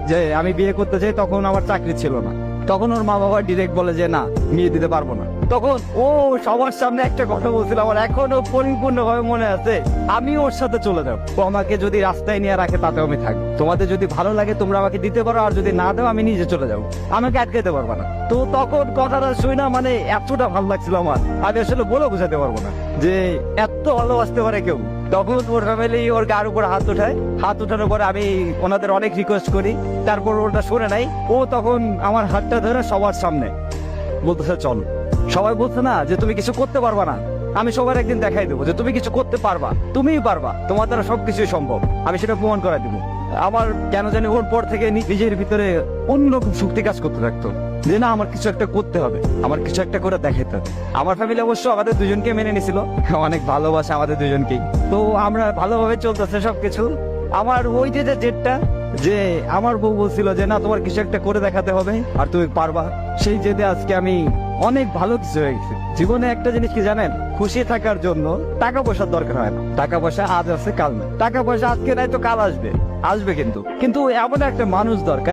যে আমি বিয়ে করতে চাই, তখন আমার চাকরি ছিল না। তখন ওর মা বাবা ডিরেক্ট বলে যে না, বিয়ে দিতে পারবো না। তখন ও সবার সামনে একটা কথা বলছিল, আমার এখনো পরিপূর্ণ ভাবে মনে আছে, আমি ওর সাথে চলে যাবো। ও আমাকে যদি রাস্তায় নিয়ে রাখে তাতেও আমি থাকবো। তোমাদের যদি ভালো লাগে তোমরা আমাকে দিতে পারো, আর যদি না দাও আমি নিজে চলে যাবো, আমাকে আটকাতে পারবা না। তো তখন কথাটা শুই না, মানে এতটা ভালো লাগছিল আমার, আমি আসলে বলে বোঝাতে পারবো না যে এত ভালোবাসতে পারে কেউ। তখন ওর ফ্যামিলি ওর গার উপর হাত উঠায়, হাত উঠানোর পরে আমি ওনাদের অনেক রিকোয়েস্ট করি, তারপর ওটা শুনে নাই। ও তখন আমার হাতটা ধরে সবার সামনে বলতেছে চল। সবাই বলছে না যে তুমি কিছু করতে পারবা না, আমি সবার একদিন দেখাই দেবো যে তুমি কিছু করতে পারবা, তুমিই পারবা, তোমার দ্বারা সবকিছুই সম্ভব, আমি সেটা প্রমাণ করে দিব। আমার কেন জানি ওর পর থেকে নিজের ভিতরে অন্যরকম শক্তি কাজ করতে থাকতো যে না, আমার কিছু একটা করতে হবে, আমার কিছু একটা করে দেখাইতে হবে। আমার ফ্যামিলি অবশ্য আমাদের দুজনকে মেনে নিছিল, অনেক ভালোবাসে আমাদের দুজনকেই। তো আমরা ভালোভাবে চলতেছে সবকিছু। আমার ওই যে জেদটা, যে আমার বউ বলছিল যে না, তোমার কিছু একটা করে দেখাতে হবে আর তুমি পারবা, সেই জেদে আজকে আমি অনেক ভালো কিছু হয়ে গেছে জীবনে। একটা জিনিস কি জানেন, খুশি থাকার জন্য টাকা পয়সার দরকার হয় না। টাকা পয়সা আজ আছে কাল না, টাকা পয়সা আজকে নাই তো কাল আসবে, আসবে কিন্তু কিন্তু এমন একটা মানুষ দরকার